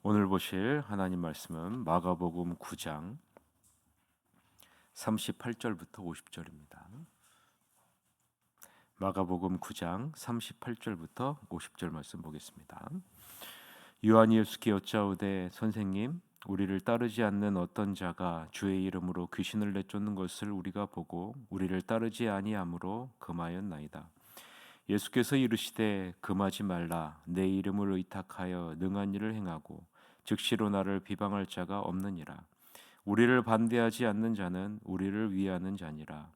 오늘 보실 하나님 말씀은 마가복음 9장 38절부터 50절입니다. 마가복음 9장 38절부터 50절 말씀 보겠습니다. 요한이 예수께 여짜오되 선생님 우리를 따르지 않는 어떤 자가 주의 이름으로 귀신을 내쫓는 것을 우리가 보고 우리를 따르지 아니하므로 금하였나이다. 예수께서 이르시되 금하지 말라. 내 이름을 의탁하여 능한 일을 행하고 즉시로 나를 비방할 자가 없느니라. 우리를 반대하지 않는 자는 우리를 위하는 자니라.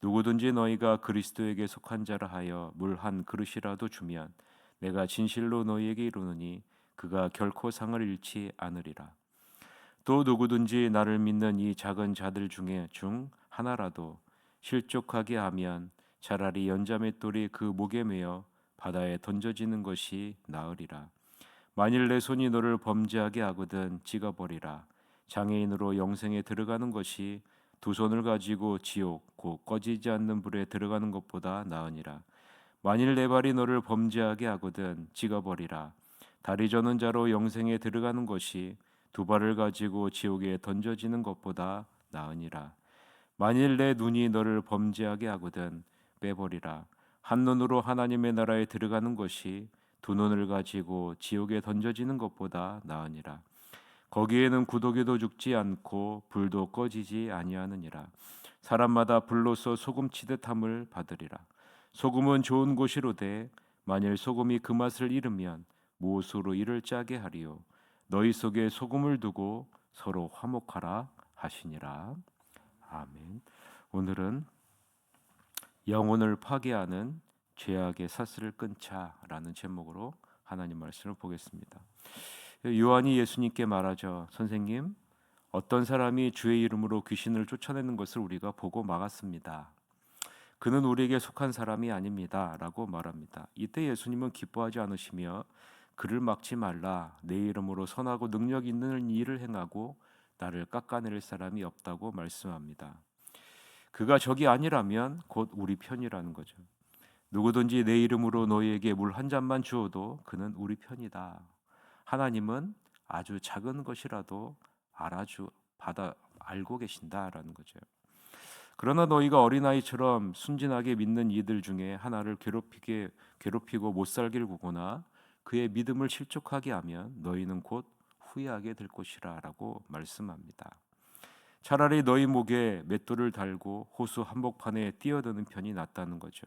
누구든지 너희가 그리스도에게 속한 자라 하여 물 한 그릇이라도 주면 내가 진실로 너희에게 이르노니 그가 결코 상을 잃지 않으리라. 또 누구든지 나를 믿는 이 작은 자들 중 하나라도 실족하게 하면 차라리 연자맷돌이 그 목에 매어 바다에 던져지는 것이 나으리라. 만일 내 손이 너를 범죄하게 하거든 찍어버리라. 장애인으로 영생에 들어가는 것이 두 손을 가지고 지옥 곧 꺼지지 않는 불에 들어가는 것보다 나으니라. 만일 내 발이 너를 범죄하게 하거든 찍어버리라. 다리 저는 자로 영생에 들어가는 것이 두 발을 가지고 지옥에 던져지는 것보다 나으니라. 만일 내 눈이 너를 범죄하게 하거든 빼버리라. 한 눈으로 하나님의 나라에 들어가는 것이 두 눈을 가지고 지옥에 던져지는 것보다 나으니라. 거기에는 구더기도 죽지 않고 불도 꺼지지 아니하느니라. 사람마다 불로서 소금치듯 함을 받으리라. 소금은 좋은 곳이로되 만일 소금이 그 맛을 잃으면 무엇으로 이를 짜게 하리요. 너희 속에 소금을 두고 서로 화목하라 하시니라. 아멘. 오늘은 영혼을 파괴하는 죄악의 사슬을 끊자라는 제목으로 하나님 말씀을 보겠습니다. 요한이 예수님께 말하죠. 선생님, 어떤 사람이 주의 이름으로 귀신을 쫓아내는 것을 우리가 보고 막았습니다. 그는 우리에게 속한 사람이 아닙니다 라고 말합니다. 이때 예수님은 기뻐하지 않으시며 그를 막지 말라. 내 이름으로 선하고 능력 있는 일을 행하고 나를 깎아내릴 사람이 없다고 말씀합니다. 그가 적이 아니라면 곧 우리 편이라는 거죠. 누구든지 내 이름으로 너희에게 물 한 잔만 주어도 그는 우리 편이다. 하나님은 아주 작은 것이라도 알고 계신다라는 거죠. 그러나 너희가 어린아이처럼 순진하게 믿는 이들 중에 하나를 괴롭히고 못 살길 구거나 그의 믿음을 실족하게 하면 너희는 곧 후회하게 될 것이라라고 말씀합니다. 차라리 너희 목에 맷돌을 달고 호수 한복판에 뛰어드는 편이 낫다는 거죠.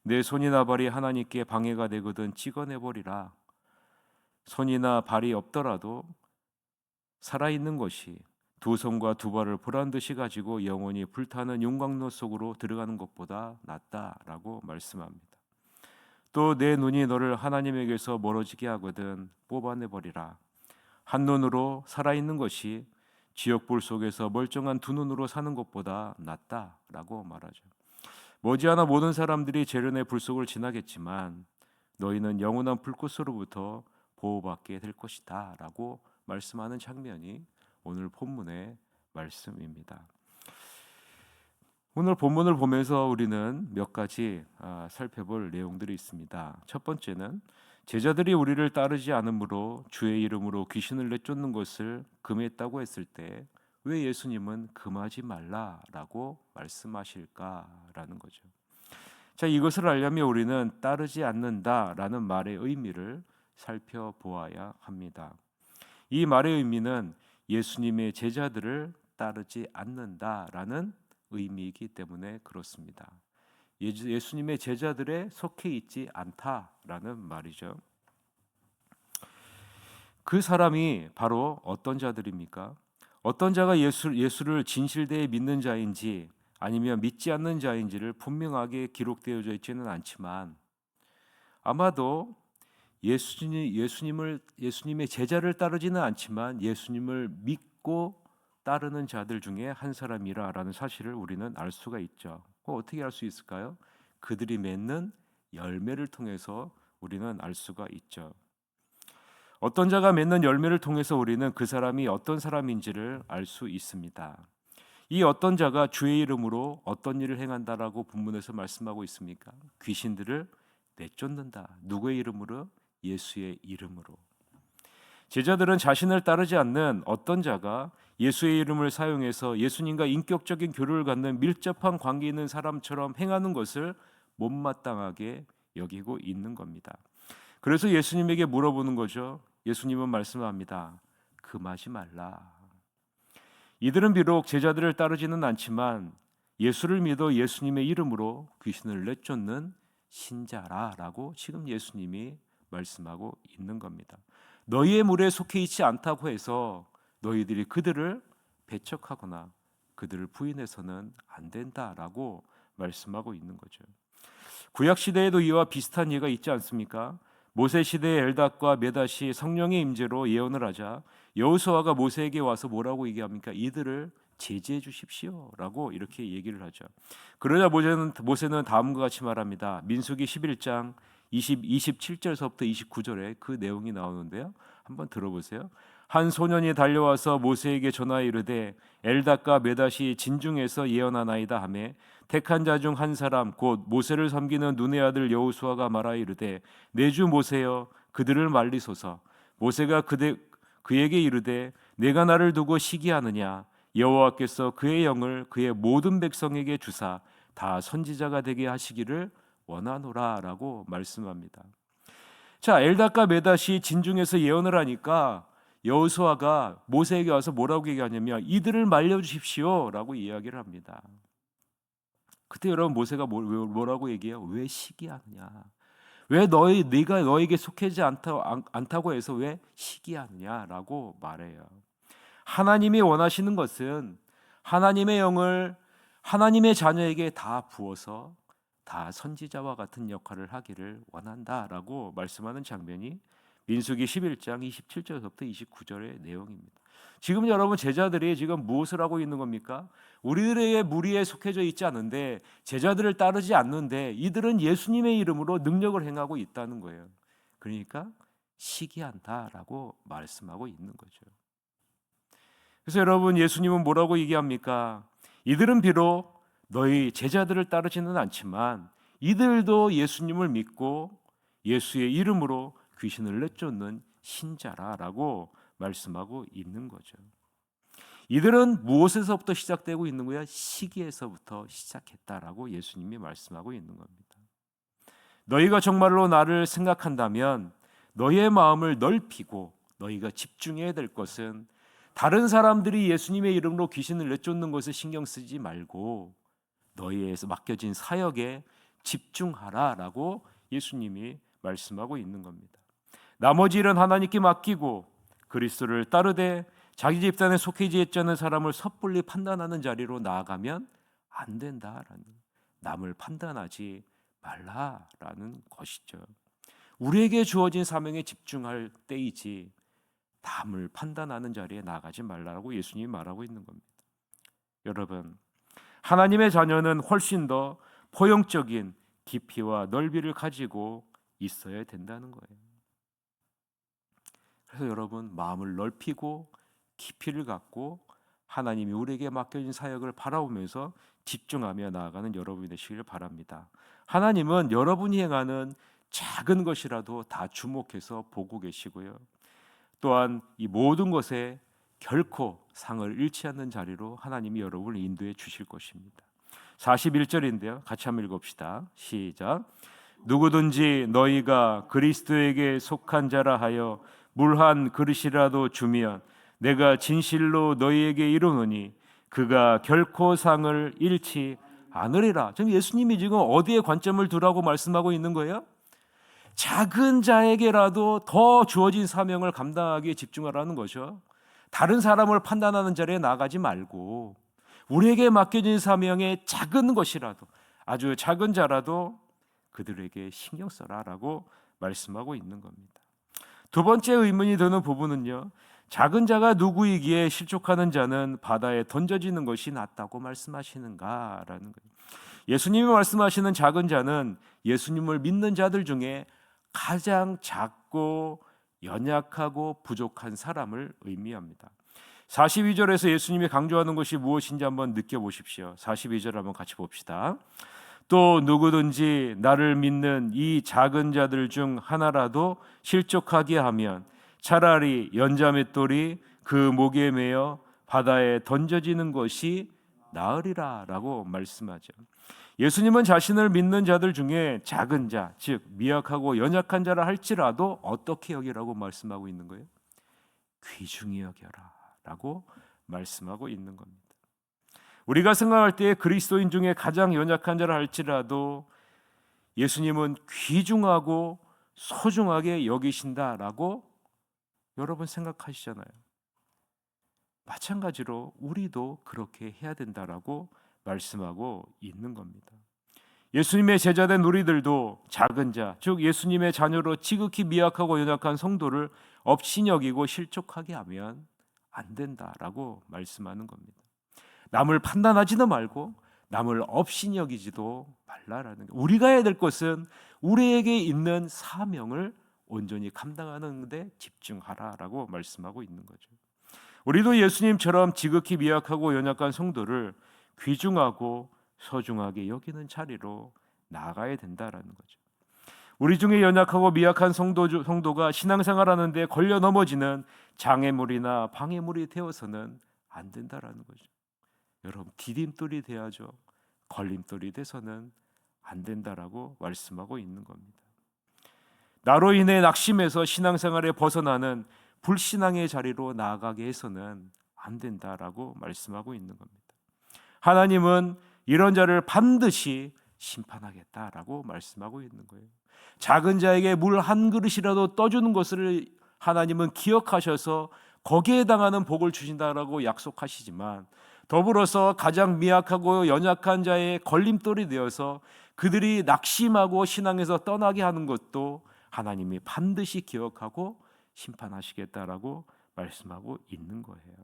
내 손이나 발이 하나님께 방해가 되거든 찍어내버리라. 손이나 발이 없더라도 살아있는 것이 두 손과 두 발을 보란 듯이 가지고 영원히 불타는 용광로 속으로 들어가는 것보다 낫다라고 말씀합니다. 또 내 눈이 너를 하나님에게서 멀어지게 하거든 뽑아내버리라. 한 눈으로 살아있는 것이 지옥불 속에서 멀쩡한 두 눈으로 사는 것보다 낫다라고 말하죠. 머지않아 모든 사람들이 재련의 불 속을 지나겠지만 너희는 영원한 불꽃으로부터 보호받게 될 것이다 라고 말씀하는 장면이 오늘 본문의 말씀입니다. 오늘 본문을 보면서 우리는 몇 가지 살펴볼 내용들이 있습니다. 첫 번째는 제자들이 우리를 따르지 않으므로 주의 이름으로 귀신을 내쫓는 것을 금했다고 했을 때 왜 예수님은 금하지 말라라고 말씀하실까라는 거죠. 자, 이것을 알려면 우리는 따르지 않는다라는 말의 의미를 살펴보아야 합니다. 이 말의 의미는 예수님의 제자들을 따르지 않는다라는 의미이기 때문에 그렇습니다. 예수님의 제자들에 속해 있지 않다라는 말이죠. 그 사람이 바로 어떤 자들입니까? 어떤 자가 예수를 진실되게 믿는 자인지 아니면 믿지 않는 자인지를 분명하게 기록되어져 있지는 않지만 아마도 예수님의 제자를 따르지는 않지만 예수님을 믿고 따르는 자들 중에 한 사람이라는 사실을 우리는 알 수가 있죠. 어떻게 알 수 있을까요? 그들이 맺는 열매를 통해서 우리는 알 수가 있죠. 어떤 자가 맺는 열매를 통해서 우리는 그 사람이 어떤 사람인지를 알 수 있습니다. 이 어떤 자가 주의 이름으로 어떤 일을 행한다라고 본문에서 말씀하고 있습니까? 귀신들을 내쫓는다. 누구의 이름으로? 예수의 이름으로. 제자들은 자신을 따르지 않는 어떤 자가 예수의 이름을 사용해서 예수님과 인격적인 교류를 갖는 밀접한 관계 있는 사람처럼 행하는 것을 못마땅하게 여기고 있는 겁니다. 그래서 예수님에게 물어보는 거죠. 예수님은 말씀합니다. 금하지 말라. 이들은 비록 제자들을 따르지는 않지만 예수를 믿어 예수님의 이름으로 귀신을 내쫓는 신자라라고 지금 예수님이 말씀하고 있는 겁니다. 너희의 무리에 속해 있지 않다고 해서 너희들이 그들을 배척하거나 그들을 부인해서는 안 된다라고 말씀하고 있는 거죠. 구약 시대에도 이와 비슷한 예가 있지 않습니까? 모세 시대의 엘닷과 메닷이 성령의 임재로 예언을 하자 여호수아가 모세에게 와서 뭐라고 얘기합니까? 이들을 제지해 주십시오라고 이렇게 얘기를 하죠. 그러자 모세는 다음과 같이 말합니다. 민수기 11장 27절서부터 29절에 그 내용이 나오는데요. 한번 들어보세요. 한 소년이 달려와서 모세에게 전하여 이르되 엘닷과 메닷이 진중에서 예언하나이다 하매 택한 자 중 한 사람 곧 모세를 섬기는 눈의 아들 여호수아가 말하여 이르되 내 주 모세여 그들을 말리소서. 모세가 그에게 이르되 내가 나를 두고 시기하느냐 여호와께서 그의 영을 그의 모든 백성에게 주사 다 선지자가 되게 하시기를 원하노라라고 말씀합니다. 자, 엘닷과 메닷이 진중에서 예언을 하니까 여호수아가 모세에게 와서 뭐라고 얘기하냐면 이들을 말려주십시오라고 이야기를 합니다. 그때 여러분 모세가 뭐라고 얘기해요? 왜 시기하느냐? 왜 네가 너에게 속하지 않다고 해서 왜 시기하느냐라고 말해요. 하나님이 원하시는 것은 하나님의 영을 하나님의 자녀에게 다 부어서 다 선지자와 같은 역할을 하기를 원한다라고 말씀하는 장면이 민수기 11장 27절부터 29절의 내용입니다. 지금 여러분 제자들이 지금 무엇을 하고 있는 겁니까? 우리들의 무리에 속해져 있지 않은데 제자들을 따르지 않는데 이들은 예수님의 이름으로 능력을 행하고 있다는 거예요. 그러니까 시기한다라고 말씀하고 있는 거죠. 그래서 여러분 예수님은 뭐라고 얘기합니까? 이들은 비록 너희 제자들을 따르지는 않지만 이들도 예수님을 믿고 예수의 이름으로 귀신을 내쫓는 신자라라고 말씀하고 있는 거죠. 이들은 무엇에서부터 시작되고 있는 거야? 시기에서부터 시작했다라고 예수님이 말씀하고 있는 겁니다. 너희가 정말로 나를 생각한다면 너희의 마음을 넓히고 너희가 집중해야 될 것은 다른 사람들이 예수님의 이름으로 귀신을 내쫓는 것에 신경 쓰지 말고 너희에서 맡겨진 사역에 집중하라라고 예수님이 말씀하고 있는 겁니다. 나머지 일은 하나님께 맡기고 그리스도를 따르되 자기 집단에 속해지 있지 않은 사람을 섣불리 판단하는 자리로 나아가면 안 된다라는, 남을 판단하지 말라라는 것이죠. 우리에게 주어진 사명에 집중할 때이지 남을 판단하는 자리에 나가지 말라고 예수님이 말하고 있는 겁니다. 여러분, 하나님의 자녀는 훨씬 더 포용적인 깊이와 넓이를 가지고 있어야 된다는 거예요. 그래서 여러분 마음을 넓히고 깊이를 갖고 하나님이 우리에게 맡겨진 사역을 바라보면서 집중하며 나아가는 여러분이 되시길 바랍니다. 하나님은 여러분이 행하는 작은 것이라도 다 주목해서 보고 계시고요. 또한 이 모든 것에 결코 상을 잃지 않는 자리로 하나님이 여러분을 인도해 주실 것입니다. 41절인데요. 같이 한번 읽읍시다. 시작. 누구든지 너희가 그리스도에게 속한 자라 하여 물 한 그릇이라도 주면 내가 진실로 너희에게 이르노니 그가 결코 상을 잃지 않으리라. 지금 예수님이 지금 어디에 관점을 두라고 말씀하고 있는 거예요? 작은 자에게라도 더 주어진 사명을 감당하기에 집중하라는 거죠. 다른 사람을 판단하는 자리에 나가지 말고 우리에게 맡겨진 사명의 작은 것이라도, 아주 작은 자라도 그들에게 신경 써라라고 말씀하고 있는 겁니다. 두 번째 의문이 드는 부분은요, 작은 자가 누구이기에 실족하는 자는 바다에 던져지는 것이 낫다고 말씀하시는가라는 거예요. 예수님이 말씀하시는 작은 자는 예수님을 믿는 자들 중에 가장 작고 연약하고 부족한 사람을 의미합니다. 42절에서 예수님이 강조하는 것이 무엇인지 한번 느껴보십시오. 42절 한번 같이 봅시다. 또 누구든지 나를 믿는 이 작은 자들 중 하나라도 실족하게 하면 차라리 연자맷돌이 그 목에 매어 바다에 던져지는 것이 나으리라라고 말씀하죠. 예수님은 자신을 믿는 자들 중에 작은 자, 즉 미약하고 연약한 자라 할지라도 어떻게 여기라고 말씀하고 있는 거예요? 귀중히 여겨라라고 말씀하고 있는 겁니다. 우리가 생각할 때 그리스도인 중에 가장 연약한 자라 할지라도 예수님은 귀중하고 소중하게 여기신다라고 여러분 생각하시잖아요. 마찬가지로 우리도 그렇게 해야 된다라고 말씀하고 있는 겁니다. 예수님의 제자된 우리들도 작은 자, 즉 예수님의 자녀로 지극히 미약하고 연약한 성도를 업신여기고 실족하게 하면 안 된다라고 말씀하는 겁니다. 남을 판단하지도 말고 남을 업신여기지도 말라라는 거예요. 우리가 해야 될 것은 우리에게 있는 사명을 온전히 감당하는 데 집중하라라고 말씀하고 있는 거죠. 우리도 예수님처럼 지극히 미약하고 연약한 성도를 귀중하고 소중하게 여기는 자리로 나아가야 된다라는 거죠. 우리 중에 연약하고 미약한 성도가 신앙생활하는 데 걸려 넘어지는 장애물이나 방해물이 되어서는 안 된다라는 거죠. 여러분, 디딤돌이 돼야죠. 걸림돌이 돼서는 안 된다라고 말씀하고 있는 겁니다. 나로 인해 낙심해서 신앙생활에 벗어나는 불신앙의 자리로 나아가게 해서는 안 된다라고 말씀하고 있는 겁니다. 하나님은 이런 자를 반드시 심판하겠다라고 말씀하고 있는 거예요. 작은 자에게 물 한 그릇이라도 떠주는 것을 하나님은 기억하셔서 거기에 해당하는 복을 주신다라고 약속하시지만, 더불어서 가장 미약하고 연약한 자의 걸림돌이 되어서 그들이 낙심하고 신앙에서 떠나게 하는 것도 하나님이 반드시 기억하고 심판하시겠다라고 말씀하고 있는 거예요.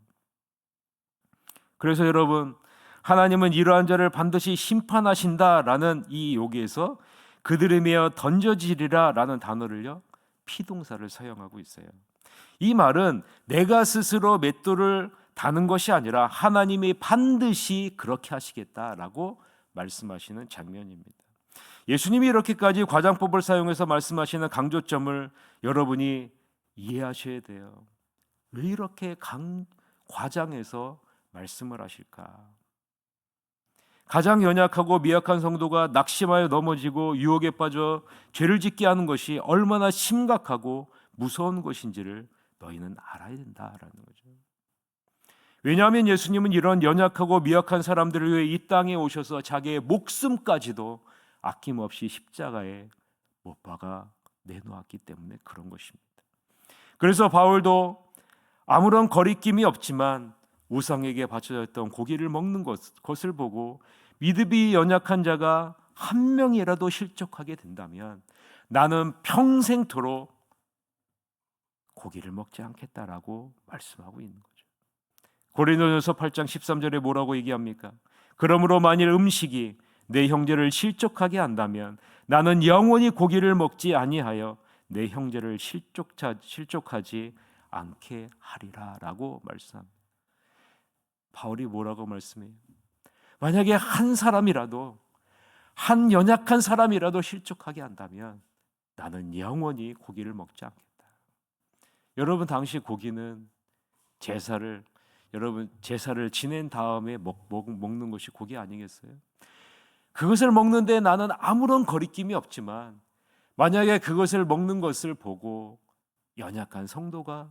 그래서 여러분, 하나님은 이러한 자를 반드시 심판하신다라는 이 여기에서 그들에 매어 던져지리라라는 단어를요, 피동사를 사용하고 있어요. 이 말은 내가 스스로 맷돌을 다는 것이 아니라 하나님이 반드시 그렇게 하시겠다라고 말씀하시는 장면입니다. 예수님이 이렇게까지 과장법을 사용해서 말씀하시는 강조점을 여러분이 이해하셔야 돼요. 왜 이렇게 과장해서 말씀을 하실까? 가장 연약하고 미약한 성도가 낙심하여 넘어지고 유혹에 빠져 죄를 짓게 하는 것이 얼마나 심각하고 무서운 것인지를 너희는 알아야 된다라는 거죠. 왜냐하면 예수님은 이런 연약하고 미약한 사람들을 위해 이 땅에 오셔서 자기의 목숨까지도 아낌없이 십자가에 못 박아 내놓았기 때문에 그런 것입니다. 그래서 바울도 아무런 거리낌이 없지만 우상에게 바쳐졌던 고기를 먹는 것을 보고 믿음이 연약한 자가 한 명이라도 실족하게 된다면 나는 평생토록 고기를 먹지 않겠다라고 말씀하고 있는 거죠. 고린도전서 8장 13절에 뭐라고 얘기합니까? 그러므로 만일 음식이 내 형제를 실족하게 한다면 나는 영원히 고기를 먹지 아니하여 내 형제를 실족하지 않게 하리라라고 말씀합니다. 바울이 뭐라고 말씀해요? 만약에 한 사람이라도, 한 연약한 사람이라도 실족하게 한다면 나는 영원히 고기를 먹지 않겠다. 여러분, 당시 고기는 제사를 지낸 다음에 먹는 것이 고기 아니겠어요? 그것을 먹는데 나는 아무런 거리낌이 없지만 만약에 그것을 먹는 것을 보고 연약한 성도가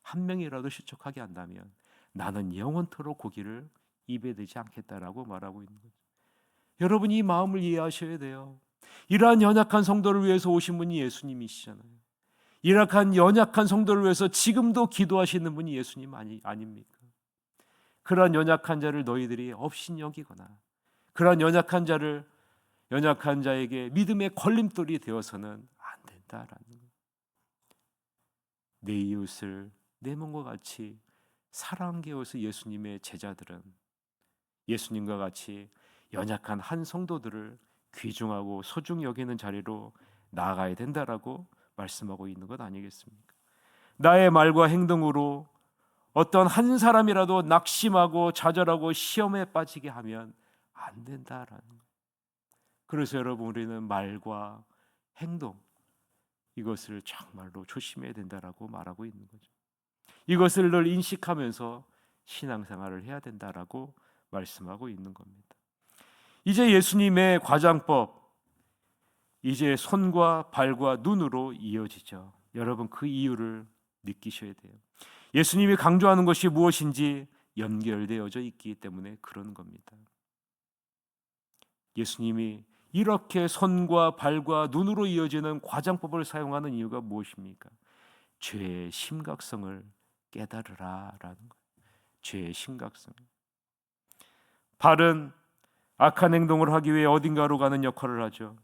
한 명이라도 실족하게 한다면 나는 영원토록 고기를 입에 대지 않겠다라고 말하고 있는 거죠. 여러분, 이 마음을 이해하셔야 돼요. 이러한 연약한 성도를 위해서 오신 분이 예수님이시잖아요. 이러한 연약한 성도를 위해서 지금도 기도하시는 분이 예수님 아닙니까? 그러한 연약한 자를 너희들이 업신여기거나 그러한 연약한 자에게 믿음의 걸림돌이 되어서는 안 된다라는 거예요. 내 이웃을 내 몸과 같이 사랑하게 해서 예수님의 제자들은 예수님과 같이 연약한 한 성도들을 귀중하고 소중히 여기는 자리로 나아가야 된다라고 말씀하고 있는 것 아니겠습니까? 나의 말과 행동으로 어떤 한 사람이라도 낙심하고 좌절하고 시험에 빠지게 하면 안 된다라는 거예요. 그래서 여러분, 우리는 말과 행동, 이것을 정말로 조심해야 된다라고 말하고 있는 거죠. 이것을 늘 인식하면서 신앙생활을 해야 된다라고 말씀하고 있는 겁니다. 이제 예수님의 과장법, 이제 손과 발과 눈으로 이어지죠. 여러분, 그 이유를 느끼셔야 돼요. 예수님이 강조하는 것이 무엇인지 연결되어져 있기 때문에 그런 겁니다. 예수님이 이렇게 손과 발과 눈으로 이어지는 과장법을 사용하는 이유가 무엇입니까? 죄의 심각성을 깨달으라라는 거예요. 죄의 심각성. 발은 악한 행동을 하기 위해 어딘가로 가는 역할을 하죠.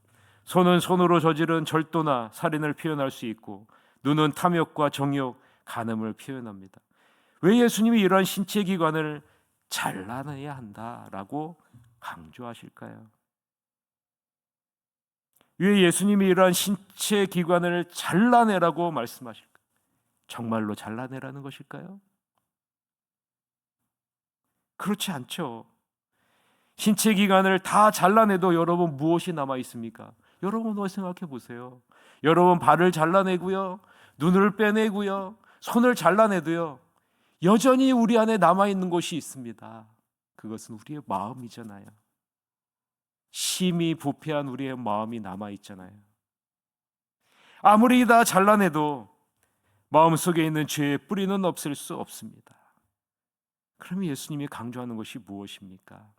손은 손으로 저지른 절도나 살인을 표현할 수 있고, 눈은 탐욕과 정욕, 간음을 표현합니다. 왜 예수님이 이러한 신체 기관을 잘라내야 한다라고 강조하실까요? 왜 예수님이 이러한 신체 기관을 잘라내라고 말씀하실까요? 정말로 잘라내라는 것일까요? 그렇지 않죠. 신체 기관을 다 잘라내도 여러분 무엇이 남아 있습니까? 여러분 생각해 보세요. 여러분 발을 잘라내고요, 눈을 빼내고요, 손을 잘라내도요, 여전히 우리 안에 남아 있는 것이 있습니다. 그것은 우리의 마음이잖아요. 심히 부패한 우리의 마음이 남아 있잖아요. 아무리 다 잘라내도 마음속에 있는 죄의 뿌리는 없앨 수 없습니다. 그럼 예수님이 강조하는 것이 무엇입니까?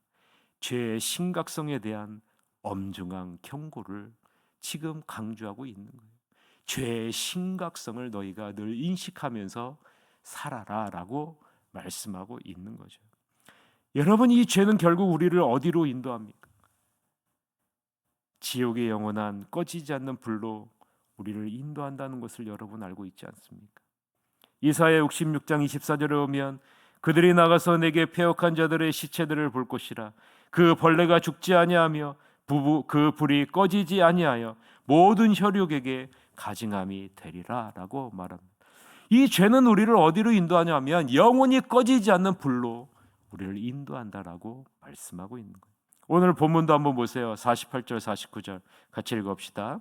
죄의 심각성에 대한 엄중한 경고를 지금 강조하고 있는 거예요. 죄의 심각성을 너희가 늘 인식하면서 살아라라고 말씀하고 있는 거죠. 여러분, 이 죄는 결국 우리를 어디로 인도합니까? 지옥의 영원한 꺼지지 않는 불로 우리를 인도한다는 것을 여러분 알고 있지 않습니까? 이사야 66장 24절에 오면 그들이 나가서 내게 패역한 자들의 시체들을 볼 것이라. 그 벌레가 죽지 아니하며 그 불이 꺼지지 아니하여 모든 혈육에게 가증함이 되리라 라고 말합니다. 이 죄는 우리를 어디로 인도하냐면 영원히 꺼지지 않는 불로 우리를 인도한다라고 말씀하고 있는 거예요. 오늘 본문도 한번 보세요. 48절 49절 같이 읽읍시다.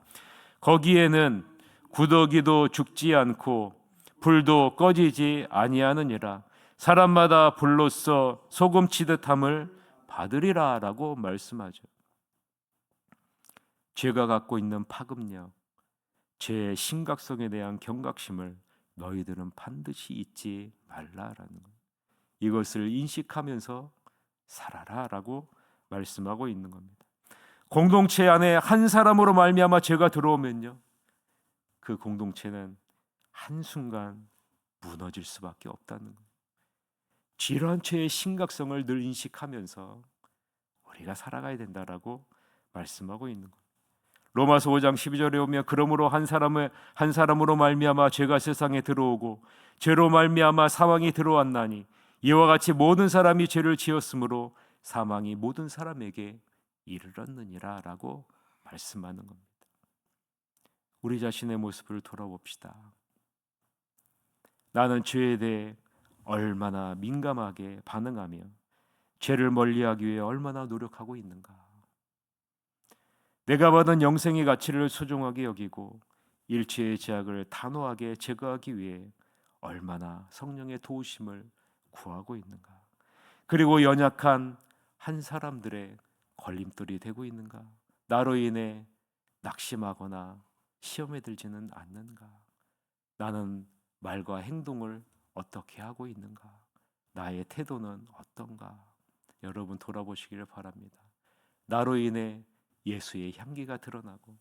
거기에는 구더기도 죽지 않고 불도 꺼지지 아니하느니라. 사람마다 불로써 소금 치듯함을 받으리라 라고 말씀하죠. 죄가 갖고 있는 파급력, 죄의 심각성에 대한 경각심을 너희들은 반드시 잊지 말라라는 거예요. 이것을 인식하면서 살아라 라고 말씀하고 있는 겁니다. 공동체 안에 한 사람으로 말미암아 죄가 들어오면요, 그 공동체는 한순간 무너질 수밖에 없다는 거예요. 이러한 죄의 심각성을 늘 인식하면서 우리가 살아가야 된다라고 말씀하고 있는 겁니다. 로마서 5장 12절에 오면 그러므로 한 사람으로 말미암아 죄가 세상에 들어오고 죄로 말미암아 사망이 들어왔나니 이와 같이 모든 사람이 죄를 지었으므로 사망이 모든 사람에게 이르렀느니라라고 말씀하는 겁니다. 우리 자신의 모습을 돌아봅시다. 나는 죄에 대해 얼마나 민감하게 반응하며 죄를 멀리하기 위해 얼마나 노력하고 있는가? 내가 받은 영생의 가치를 소중하게 여기고 일체의 죄악을 단호하게 제거하기 위해 얼마나 성령의 도우심을 구하고 있는가? 그리고 연약한 한 사람들의 걸림돌이 되고 있는가? 나로 인해 낙심하거나 시험에 들지는 않는가? 나는 말과 행동을 어떻게 하고 있는가? 나의 태도는 어떤가? 여러분 돌아보시기를 바랍니다. 나로 인해 예수의 향기가 드러나고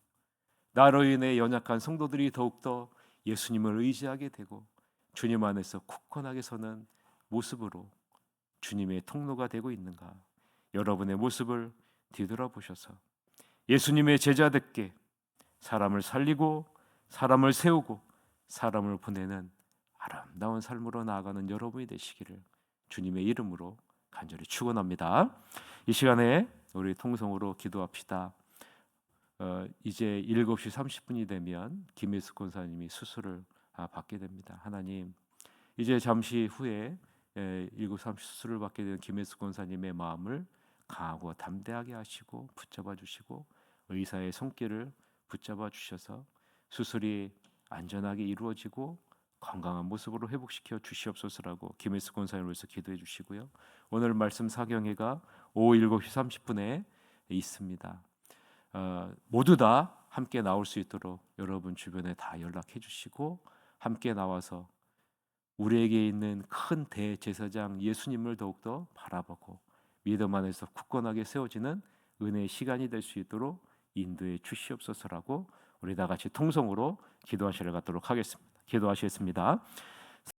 나로 인해 연약한 성도들이 더욱더 예수님을 의지하게 되고 주님 안에서 굳건하게 서는 모습으로 주님의 통로가 되고 있는가? 여러분의 모습을 뒤돌아보셔서 예수님의 제자답게 사람을 살리고 사람을 세우고 사람을 보내는 아름다운 삶으로 나아가는 여러분이 되시기를 주님의 이름으로 간절히 축원합니다. 이 시간에 우리 통성으로 기도합시다. 이제 7시 30분이 되면 김혜숙 권사님이 수술을 받게 됩니다. 하나님, 이제 잠시 후에 7시 30분 수술을 받게 되는 김혜숙 권사님의 마음을 강하고 담대하게 하시고 붙잡아 주시고 의사의 손길을 붙잡아 주셔서 수술이 안전하게 이루어지고 건강한 모습으로 회복시켜 주시옵소서라고 김혜수 권사님을 위해서 기도해 주시고요. 오늘 말씀 사경회가 오후 7시 30분에 있습니다. 모두 다 함께 나올 수 있도록 여러분 주변에 다 연락해 주시고 함께 나와서 우리에게 있는 큰 대제사장 예수님을 더욱더 바라보고 믿음 안에서 굳건하게 세워지는 은혜의 시간이 될 수 있도록 인도해 주시옵소서라고 우리 다 같이 통성으로 기도하시러 가도록 하겠습니다. 기도하시겠습니다.